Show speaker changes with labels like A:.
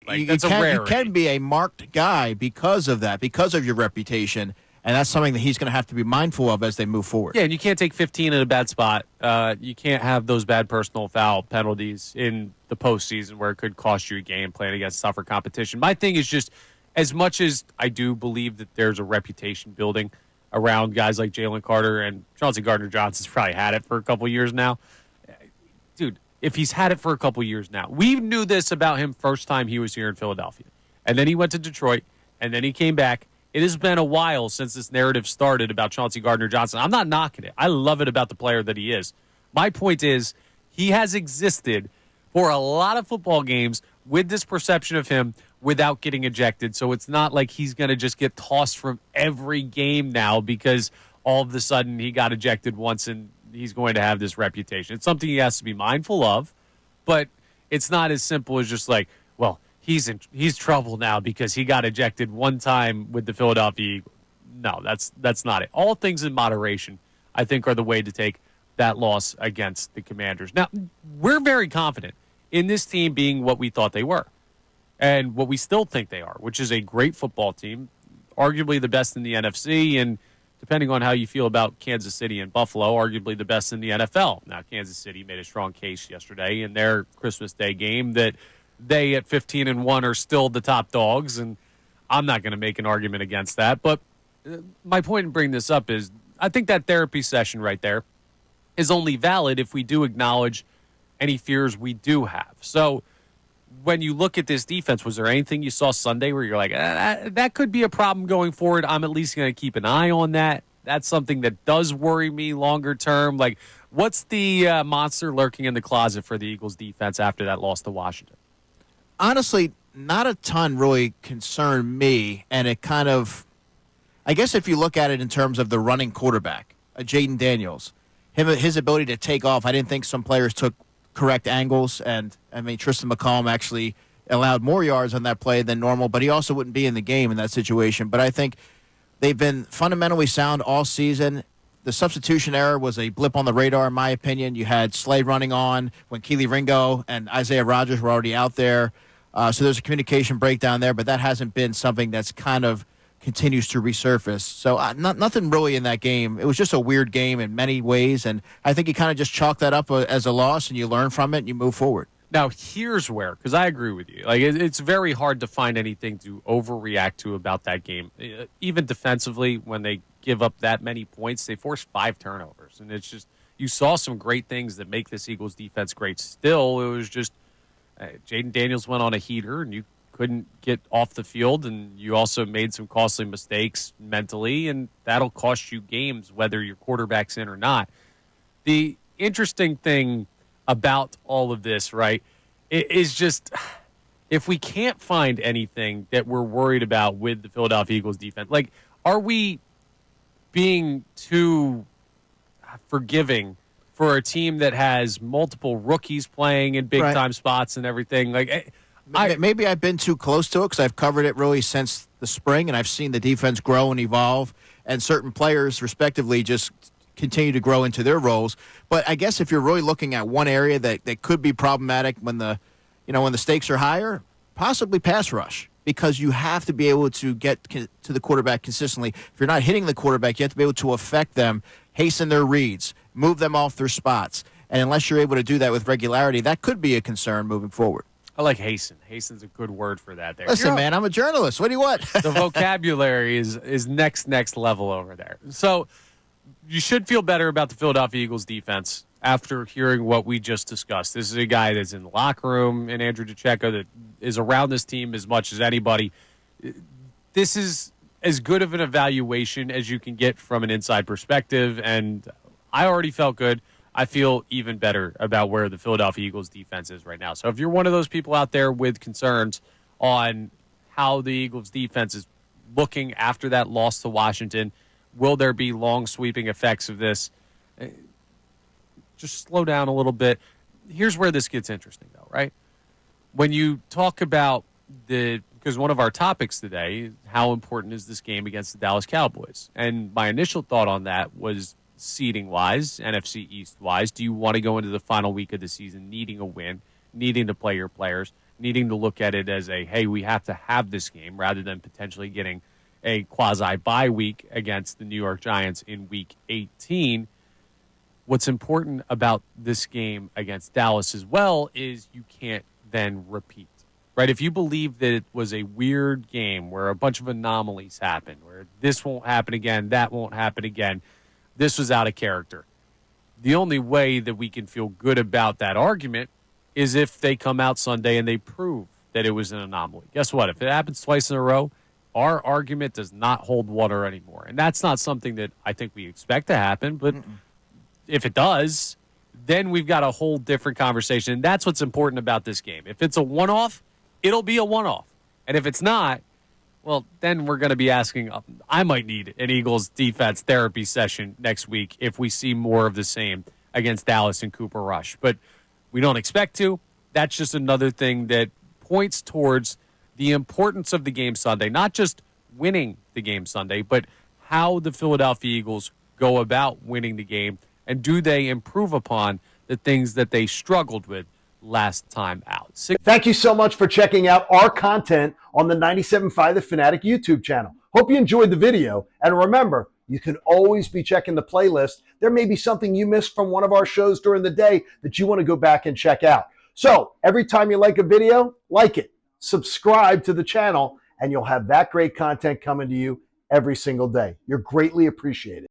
A: Like, that's a rarity.
B: You can be a marked guy because of that, because of your reputation, and that's something that he's going to have to be mindful of as they move forward.
A: Yeah, and you can't take 15 in a bad spot. You can't have those bad personal foul penalties in the postseason where it could cost you a game playing against tougher competition. My thing is just, as much as I do believe that there's a reputation building around guys like Jalen Carter, and Chauncey Gardner-Johnson's probably had it for a couple years now. Dude, if he's had it for a couple years now, we knew this about him first time he was here in Philadelphia. And then he went to Detroit, and then he came back. It has been a while since this narrative started about Chauncey Gardner-Johnson. I'm not knocking it. I love it about the player that he is. My point is, he has existed for a lot of football games with this perception of him without getting ejected. So it's not like he's going to just get tossed from every game now because all of a sudden he got ejected once and he's going to have this reputation. It's something he has to be mindful of, but it's not as simple as just like, well, he's trouble now because he got ejected one time with the Philadelphia Eagles. No, that's not it. All things in moderation, I think, are the way to take that loss against the Commanders. Now, we're very confident in this team being what we thought they were and what we still think they are, which is a great football team, arguably the best in the NFC, and depending on how you feel about Kansas City and Buffalo, arguably the best in the NFL. Now, Kansas City made a strong case yesterday in their Christmas Day game that they at 15-1 are still the top dogs, and I'm not going to make an argument against that. But my point in bringing this up is I think that therapy session right there is only valid if we do acknowledge any fears we do have. So when you look at this defense, was there anything you saw Sunday where you're like, that could be a problem going forward? I'm at least going to keep an eye on that. That's something that does worry me longer term. Like, what's the monster lurking in the closet for the Eagles defense after that loss to Washington?
B: Honestly, not a ton really concerned me, and it kind of, I guess if you look at it in terms of the running quarterback, Jaden Daniels, his ability to take off, I didn't think some players took correct angles, and I mean Tristan McCollum actually allowed more yards on that play than normal, but he also wouldn't be in the game in that situation. But I think they've been fundamentally sound all season. The substitution error was a blip on the radar, in my opinion. You had Slade running on when Keely Ringo and Isaiah Rodgers were already out there. So there's a communication breakdown there, but that hasn't been something that's kind of continues to resurface. So nothing really in that game. It was just a weird game in many ways, and I think you kind of just chalk that up as a loss, and you learn from it, and you move forward.
A: Now, here's where, because I agree with you. Like, it's very hard to find anything to overreact to about that game. Even defensively, when they give up that many points, they force 5 turnovers. And it's just, you saw some great things that make this Eagles defense great. Still, it was just, Jaden Daniels went on a heater, and you couldn't get off the field, and you also made some costly mistakes mentally, and that'll cost you games, whether your quarterback's in or not. The interesting thing about all of this, right, is just if we can't find anything that we're worried about with the Philadelphia Eagles defense, like, are we being too forgiving for a team that has multiple rookies playing in big-time spots and everything? Like,
B: maybe I've been too close to it because I've covered it really since the spring, and I've seen the defense grow and evolve, and certain players, respectively, just continue to grow into their roles. But I guess if you're really looking at one area that could be problematic when the stakes are higher, possibly pass rush, because you have to be able to get to the quarterback consistently. If you're not hitting the quarterback, you have to be able to affect them, hasten their reads, move them off their spots. And unless you're able to do that with regularity, that could be a concern moving forward.
A: I like hasten. Hasten's a good word for that there.
B: Listen, man, I'm a journalist. What do you want?
A: The vocabulary is next level over there. So you should feel better about the Philadelphia Eagles defense after hearing what we just discussed. This is a guy that's in the locker room, and Andrew DeCecco, that is around this team as much as anybody. This is as good of an evaluation as you can get from an inside perspective, and I already felt good. I feel even better about where the Philadelphia Eagles defense is right now. So if you're one of those people out there with concerns on how the Eagles defense is looking after that loss to Washington, will there be long sweeping effects of this? Just slow down a little bit. Here's where this gets interesting, though, right? When you talk about because one of our topics today, how important is this game against the Dallas Cowboys? And my initial thought on that was seeding-wise, NFC East-wise, do you want to go into the final week of the season needing a win, needing to play your players, needing to look at it as a, hey, we have to have this game rather than potentially getting a quasi-bye week against the New York Giants in Week 18. What's important about this game against Dallas as well is you can't then repeat, right? If you believe that it was a weird game where a bunch of anomalies happened, where this won't happen again, that won't happen again, this was out of character. The only way that we can feel good about that argument is if they come out Sunday and they prove that it was an anomaly. Guess what? If it happens twice in a row, our argument does not hold water anymore. And that's not something that I think we expect to happen, but if it does, then we've got a whole different conversation. And that's what's important about this game. If it's a one-off, it'll be a one-off. And if it's not, well, then we're going to be asking, I might need an Eagles defense therapy session next week if we see more of the same against Dallas and Cooper Rush. But we don't expect to. That's just another thing that points towards the importance of the game Sunday, not just winning the game Sunday, but how the Philadelphia Eagles go about winning the game, and do they improve upon the things that they struggled with last time out.
C: Thank you so much for checking out our content on the 97.5 The Fanatic YouTube channel. Hope you enjoyed the video. And remember, you can always be checking the playlist. There may be something you missed from one of our shows during the day that you want to go back and check out. So every time you like a video, like it, subscribe to the channel, and you'll have that great content coming to you every single day. You're greatly appreciated.